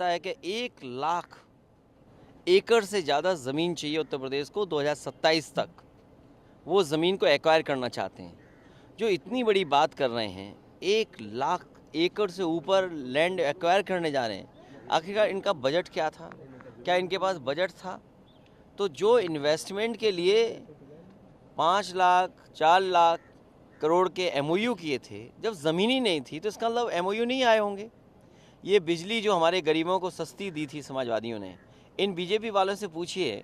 लगता है कि 1 लाख एकड़ से ज़्यादा ज़मीन चाहिए उत्तर प्रदेश को 2027 तक। वो ज़मीन को एक्वायर करना चाहते हैं। जो इतनी बड़ी बात कर रहे हैं, 1 लाख एकड़ से ऊपर लैंड एक्वायर करने जा रहे हैं। आखिरकार इनका बजट क्या था? क्या इनके पास बजट था? तो जो इन्वेस्टमेंट के लिए 5 लाख 4 लाख करोड़ के एमओयू किए थे, जब ज़मीन ही नहीं थी तो इसका मतलब एमओयू नहीं आए होंगे। ये बिजली जो हमारे गरीबों को सस्ती दी थी समाजवादियों ने, इन बीजेपी वालों से पूछिए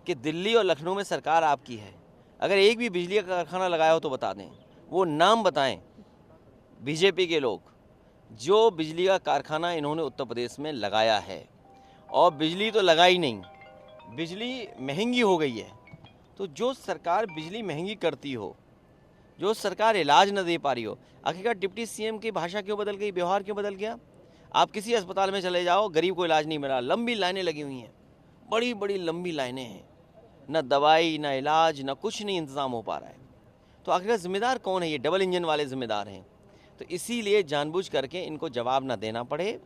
कि दिल्ली और लखनऊ में सरकार आपकी है, अगर एक भी बिजली का कारखाना लगाया हो तो बता दें, वो नाम बताएं बीजेपी के लोग जो बिजली का कारखाना इन्होंने उत्तर प्रदेश में लगाया है। और बिजली तो लगाई नहीं, बिजली महंगी हो गई है। तो जो सरकार बिजली महंगी करती हो, जो सरकार इलाज न दे पा रही हो, आखिरकार डिप्टी सीएम की भाषा क्यों बदल गई, व्यवहार क्यों बदल गया? आप किसी अस्पताल में चले जाओ, गरीब को इलाज नहीं मिल रहा, लंबी लाइनें लगी हुई हैं, बड़ी बड़ी लंबी लाइनें हैं, न दवाई न इलाज न कुछ नहीं इंतज़ाम हो पा रहा है। तो आखिरकार जिम्मेदार कौन है? ये डबल इंजन वाले जिम्मेदार हैं। तो इसीलिए जानबूझ करके इनको जवाब न देना पड़े,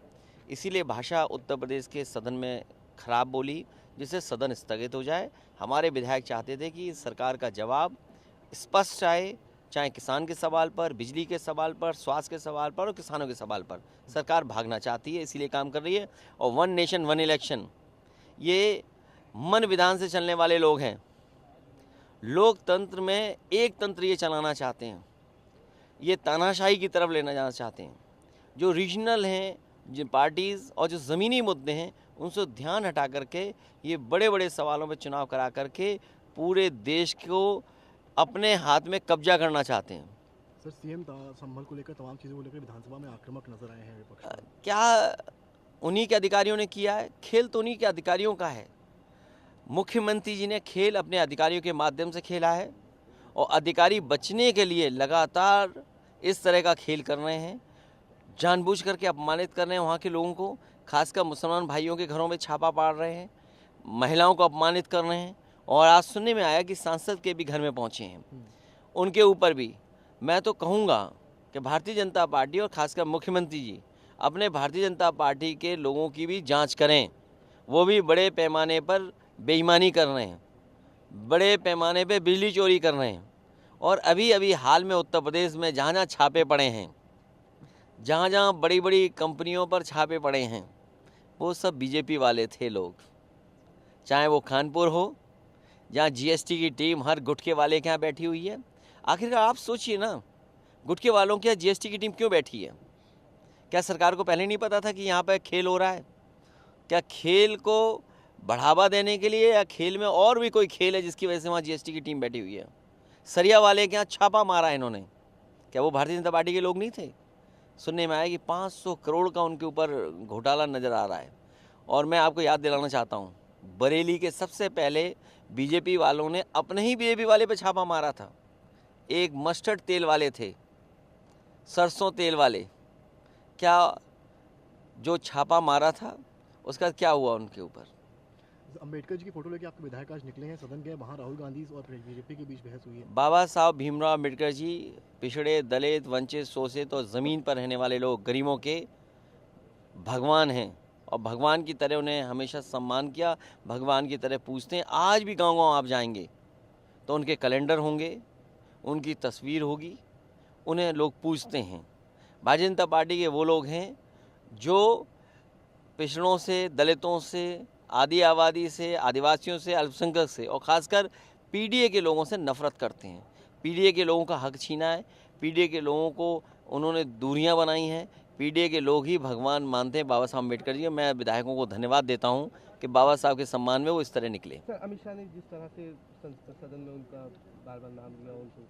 इसीलिए भाषा उत्तर प्रदेश के सदन में खराब बोली, जिससे सदन स्थगित हो जाए। हमारे विधायक चाहते थे कि सरकार का जवाब स्पष्ट आए, चाहे किसान के सवाल पर, बिजली के सवाल पर, स्वास्थ्य के सवाल पर और किसानों के सवाल पर। सरकार भागना चाहती है, इसीलिए काम कर रही है। और 1 नेशन 1 इलेक्शन, ये मन विधान से चलने वाले लोग हैं। लोकतंत्र में एक तंत्र ये चलाना चाहते हैं, ये तानाशाही की तरफ लेना जाना चाहते हैं। जो रीजनल हैं, जो पार्टीज़ और जो ज़मीनी मुद्दे हैं, उनसे ध्यान हटा करके ये बड़े बड़े सवालों पर चुनाव करा करके पूरे देश को अपने हाथ में कब्जा करना चाहते हैं। सर, सीएम संभल को लेकर तमाम चीज़ों को लेकर विधानसभा में आक्रामक नजर आए हैं विपक्ष वाले। क्या उन्हीं के अधिकारियों ने किया है? खेल तो उन्हीं के अधिकारियों का है। मुख्यमंत्री जी ने खेल अपने अधिकारियों के माध्यम से खेला है और अधिकारी बचने के लिए लगातार इस तरह का खेल कर रहे हैं, जानबूझ करके अपमानित कर रहे हैं वहाँ के लोगों को, खासकर मुसलमान भाइयों के घरों में छापा पाड़ रहे हैं, महिलाओं को अपमानित कर रहे हैं। और आज सुनने में आया कि सांसद के भी घर में पहुँचे हैं। उनके ऊपर भी मैं तो कहूँगा कि भारतीय जनता पार्टी और खासकर मुख्यमंत्री जी अपने भारतीय जनता पार्टी के लोगों की भी जांच करें। वो भी बड़े पैमाने पर बेईमानी कर रहे हैं, बड़े पैमाने पे बिजली चोरी कर रहे हैं। और अभी अभी हाल में उत्तर प्रदेश में जहाँ जहाँ छापे पड़े हैं, जहाँ जहाँ बड़ी बड़ी कंपनियों पर छापे पड़े हैं, वो सब बीजेपी वाले थे लोग। चाहे वो कानपुर हो, जहाँ जीएसटी की टीम हर गुटखे वाले के यहाँ बैठी हुई है। आखिरकार आप सोचिए ना, गुटखे वालों के यहाँ जीएसटी की टीम क्यों बैठी है? क्या सरकार को पहले नहीं पता था कि यहाँ पर खेल हो रहा है? क्या खेल को बढ़ावा देने के लिए, या खेल में और भी कोई खेल है जिसकी वजह से वहाँ जीएसटी की टीम बैठी हुई है? सरिया वाले के यहाँ छापा मारा है इन्होंने, क्या वो भारतीय जनता पार्टी के लोग नहीं थे? सुनने में आया कि 500 करोड़ का उनके ऊपर घोटाला नज़र आ रहा है। और मैं आपको याद दिलाना चाहता हूँ, बरेली के सबसे पहले बीजेपी वालों ने अपने ही बीजेपी वाले पे छापा मारा था। एक मस्टर्ड तेल वाले थे, सरसों तेल वाले, क्या जो छापा मारा था उसका क्या हुआ उनके ऊपर? अंबेडकर जी की फोटो लेके आपके विधायक आज निकले हैं सदन के, वहाँ राहुल गांधी और बीजेपी के बीच बहस हुई है। बाबा साहब भीमराव अम्बेडकर जी पिछड़े, दलित, वंचित, शोषित और ज़मीन पर रहने वाले लोग, गरीबों के भगवान हैं और भगवान की तरह उन्हें हमेशा सम्मान किया, भगवान की तरह पूजते हैं। आज भी गांव-गांव आप जाएंगे तो उनके कैलेंडर होंगे, उनकी तस्वीर होगी, उन्हें लोग पूजते हैं। भारतीय जनता पार्टी के वो लोग हैं जो पिछड़ों से, दलितों से, आदि आबादी से, आदिवासियों से, अल्पसंख्यक से और ख़ासकर पीडीए के लोगों से नफ़रत करते हैं। पीडीए के लोगों का हक छीना है, पीडीए के लोगों को उन्होंने दूरियां बनाई हैं। पीडीए के लोग ही भगवान मानते हैं बाबा साहब अम्बेडकर जी। मैं विधायकों को धन्यवाद देता हूं कि बाबा साहब के सम्मान में वो इस तरह निकले। सर, अमित शाह ने जिस तरह से सदन में उनका बार बार नाम लिया, उनको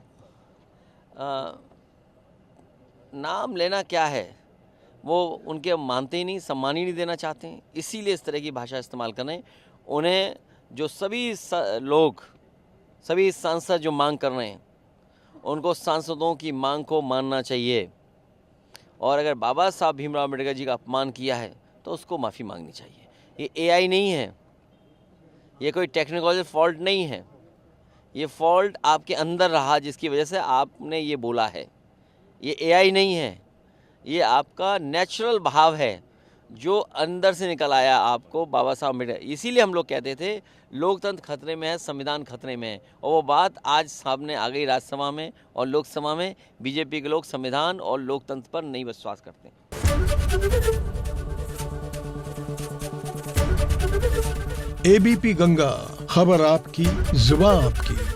नाम लेना क्या है, वो उनके मानते ही नहीं, सम्मान ही नहीं देना चाहते हैं, इसीलिए इस तरह की भाषा इस्तेमाल कर रहे हैं। उन्हें जो लोग, सभी सांसद जो मांग कर रहे हैं, उनको सांसदों की मांग को मानना चाहिए। और अगर बाबा साहब भीमराव अम्बेडकर जी का अपमान किया है तो उसको माफ़ी मांगनी चाहिए। ये एआई नहीं है, ये कोई टेक्नोलॉजी फॉल्ट नहीं है, ये फॉल्ट आपके अंदर रहा जिसकी वजह से आपने ये बोला है। ये एआई नहीं है, ये आपका नेचुरल भाव है जो अंदर से निकल आया आपको बाबा साहब अम्बेडकर। इसीलिए हम लोग कहते थे लोकतंत्र खतरे में है, संविधान खतरे में है, और वो बात आज सामने आ गई राज्यसभा में और लोकसभा में। बीजेपी के लोग संविधान और लोकतंत्र पर नहीं विश्वास करते। एबीपी गंगा, खबर आपकी, जुबान आपकी।